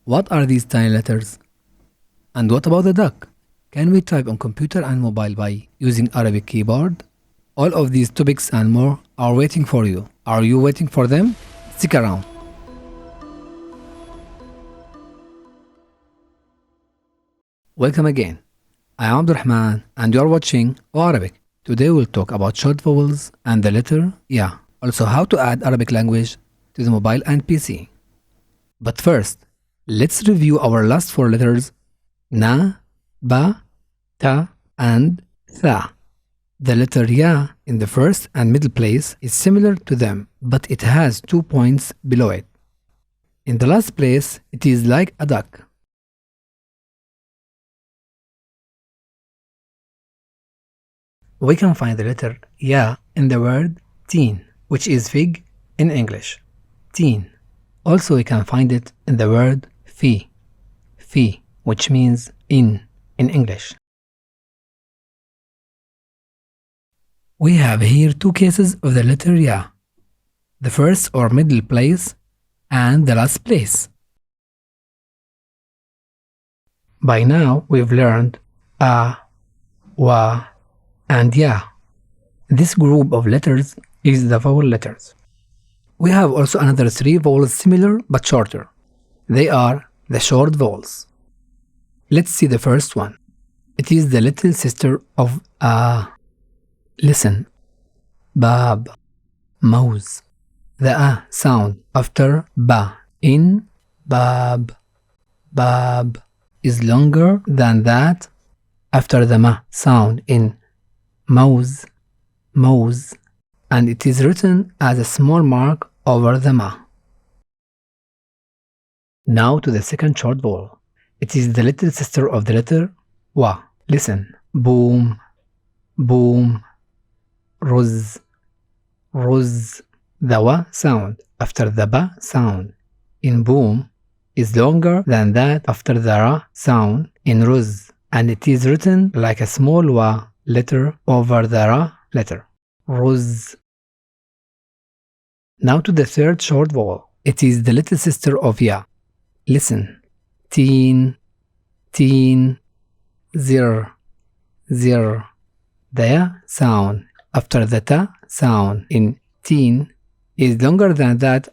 What are these tiny letters? And what about the duck? Can we type on computer and mobile by using Arabic keyboard? All of these topics and more are waiting for you. Are you waiting for them? Stick around. Welcome again. I am Abdurrahman and you are watching Arabic. Today we'll talk about short vowels and the letter Ya. Also how to add Arabic language to the mobile and PC. But first, let's review our last four letters Na, Ba, Ta, and Tha. The letter Ya in the first and middle place is similar to them, but it has 2 points below it. In the last place, it is like a duck. We can find the letter Ya in the word teen, which is fig in English. Teen. Also, we can find it in the word fi, which means in English. We have here two cases of the letter Ya, the first or middle place and the last place. By now, we've learned A, Wa, and Ya. This group of letters is the vowel letters. We have also another three vowels similar but shorter. They are the short vowels. Let's see the first one. It is the little sister of A. Listen. Bab, mouse. The A sound after Ba in Bab, Bab is longer than that after the Ma sound in mouse, Mouse, and it is written as a small mark over the Ma. Now to the second short vowel. It is the little sister of the letter Wa. Listen. Boom, boom. Ruz, Ruz. The Wa sound after the Ba sound in boom is longer than that after the Ra sound in Ruz, and it is written like a small Wa letter over the Ra letter. Ruz. Now to the third short vowel. It is the little sister of Ya. Listen. Teen, teen. Zir, zir. The Ya sound after the Ta sound in teen is longer than that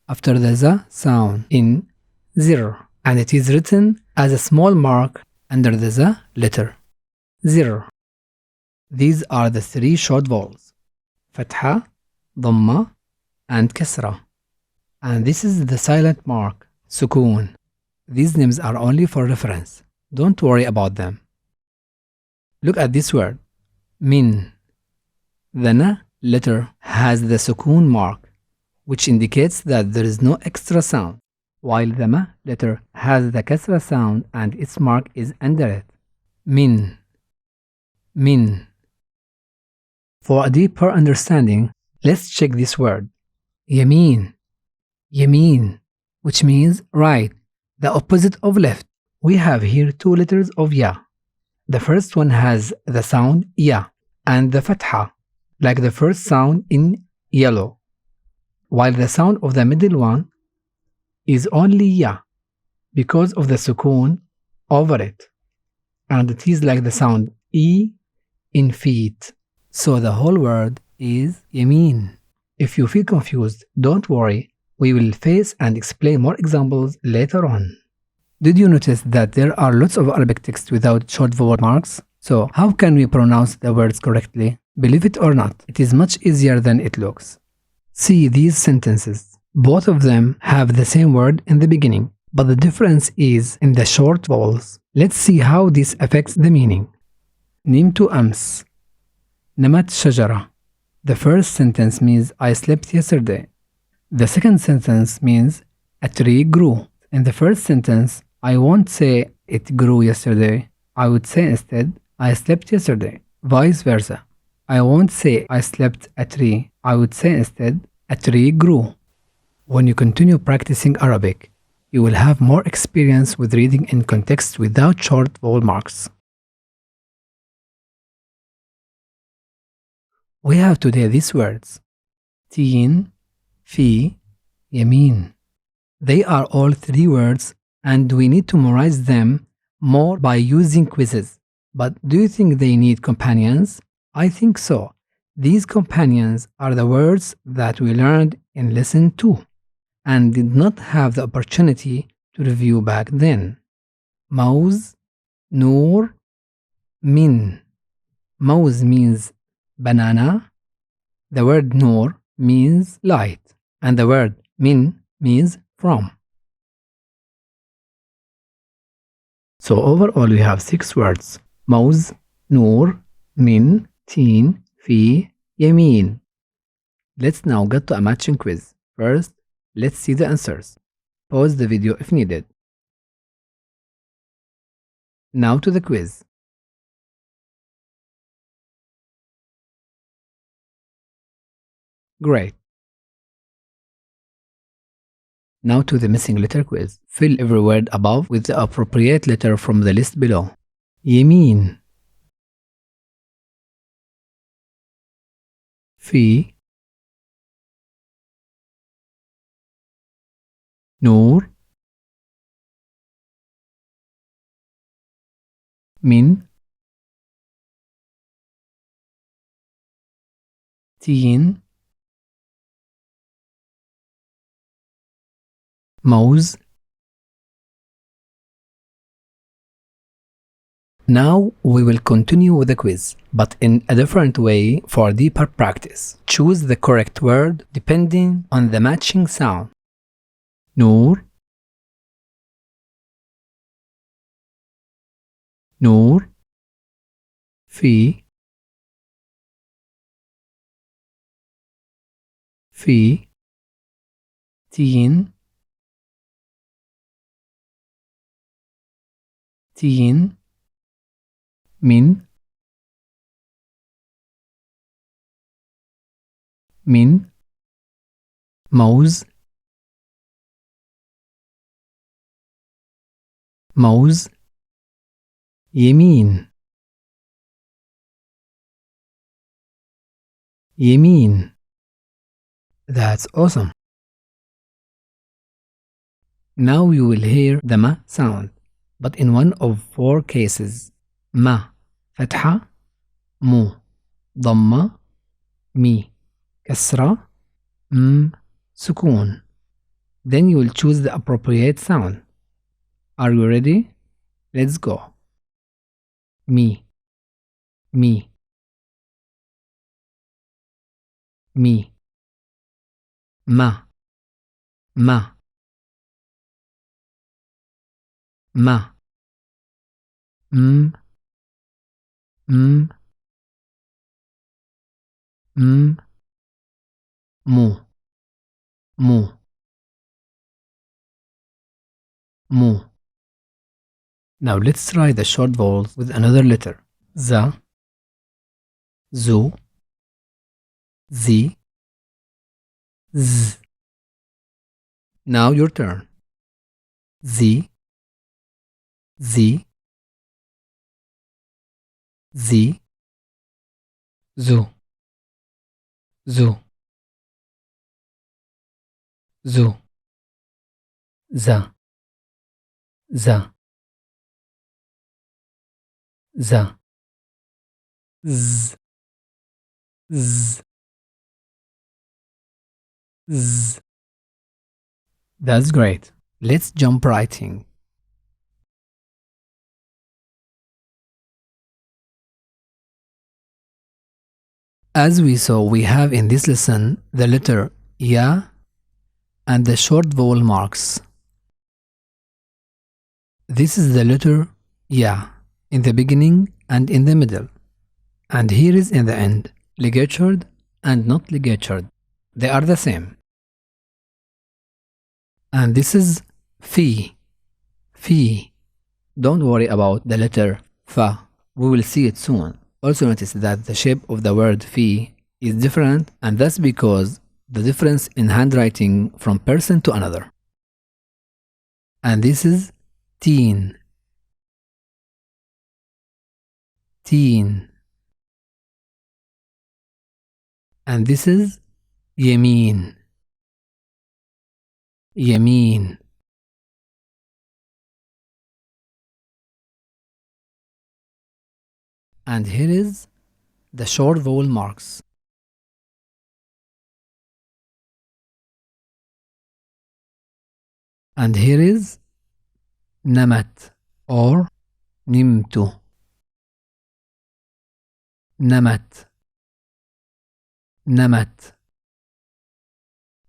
after the Za sound in zir, and it is written as a small mark under the Za letter. Zir. These are the three short vowels. Fatha, Dhamma, and Kasra. And this is the silent mark, Sukoon. These names are only for reference. Don't worry about them. Look at this word, Min. The Na letter has the Sukoon mark, which indicates that there is no extra sound, while the Ma letter has the Kasra sound and its mark is under it. Min. Min. For a deeper understanding, let's check this word. Yameen. Yameen, which means right, the opposite of left. We have here two letters of Ya. The first one has the sound Ya and the Fatha, like the first sound in yellow, while the sound of the middle one is only Ya because of the Sukoon over it, and it is like the sound E in feet. So the whole word is Yameen. If you feel confused, don't worry, we will face and explain more examples later on. Did you notice that there are lots of Arabic text without short vowel marks? So how can we pronounce the words correctly? Believe it or not, it is much easier than it looks. See these sentences. Both of them have the same word in the beginning, but the difference is in the short vowels. Let's see how this affects the meaning. Nimtu ams. Namat shajara. The first sentence means I slept yesterday. The second sentence means a tree grew. In the first sentence, I won't say it grew yesterday. I would say instead, I slept yesterday. Vice versa. I won't say I slept a tree. I would say instead, a tree grew. When you continue practicing Arabic, you will have more experience with reading in context without short vowel marks. We have today these words, teen, fi, yamin. They are all three words and we need to memorize them more by using quizzes. But do you think they need companions? I think so. These companions are the words that we learned in lesson 2 and did not have the opportunity to review back then. Mouse, Noor, Min. Mouse means banana. The word Noor means light. And the word Min means from. So overall we have 6 words. Mouse, Noor, Min, Teen, Fi, Yamin. Let's now get to a matching quiz. First, let's see the answers. Pause the video if needed. Now to the quiz. Great. Now to the missing letter quiz. Fill every word above with the appropriate letter from the list below. Yamin, Fi, Noor, Min, Teen, Mouse. Now we will continue with the quiz, but in a different way for deeper practice. Choose the correct word depending on the matching sound. Noor, Noor, Fi, Fi, Teen, Teen, Min, Min, Mouse, Mouse, Yamin, Yamin. That's awesome. Now you will hear the ma sound, but in one of 4 cases. Ma, فتحة, mu, ضمة, mi, كسرة, Sukoon. Then you will choose the appropriate sound. Are you ready? Let's go. Mi, mi, mi, ma, ma, ma, m, m, m, mu, mu, mu. Now let's try the short vowels with another letter. Za, zu, zi, z. Now your turn. Zi, zi, zi, zu, zu, zu, za, za, za, z, z, z. That's great. Let's jump right in. As we saw, we have in this lesson the letter ya and the short vowel marks. This is the letter ya in the beginning and in the middle, and here is in the end, ligatured and not ligatured. They are the same. And this is fi, fi. Don't worry about the letter fa. We will see it soon. Also notice that the shape of the word fi is different, and that's because the difference in handwriting from person to another. And this is teen, teen. And this is yamin, yamin. And here is the short vowel marks. And here is namat or nimtu. Namat, namat,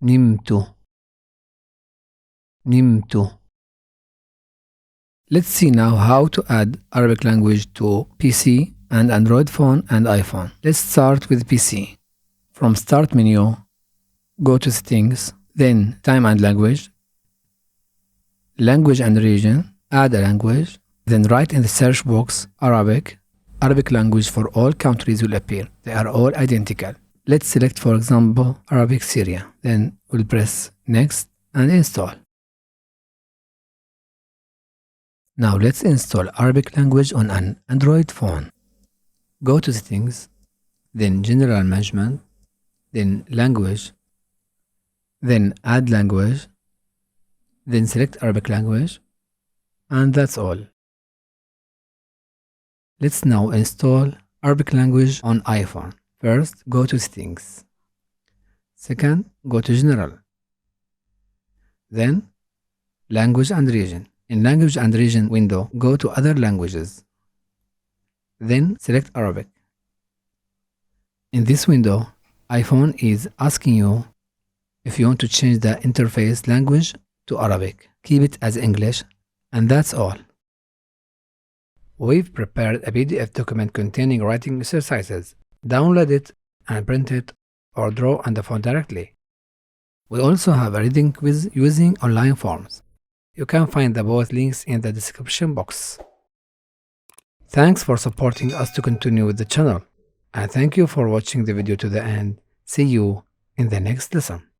nimtu, nimtu. Let's see now how to add Arabic language to PC and Android phone and iPhone. Let's start with PC. From Start menu, go to Settings, then Time and Language, Language and Region, add a language, then write in the search box Arabic. Arabic language for all countries will appear. They are all identical. Let's select, for example, Arabic Syria. Then we'll press Next and Install. Now let's install Arabic language on an Android phone. Go to Settings, then General Management, then Language, then Add Language, then select Arabic language, and that's all. Let's now install Arabic language on iPhone. First, go to Settings. Second, go to General. Then, Language and Region. In Language and Region window, go to Other Languages. Then, select Arabic. In this window, iPhone is asking you if you want to change the interface language to Arabic. Keep it as English, and that's all. We've prepared a PDF document containing writing exercises. Download it and print it or draw on the phone directly. We also have a reading quiz using online forms. You can find the both links in the description box. Thanks for supporting us to continue with the channel, and thank you for watching the video to the end. See you in the next lesson.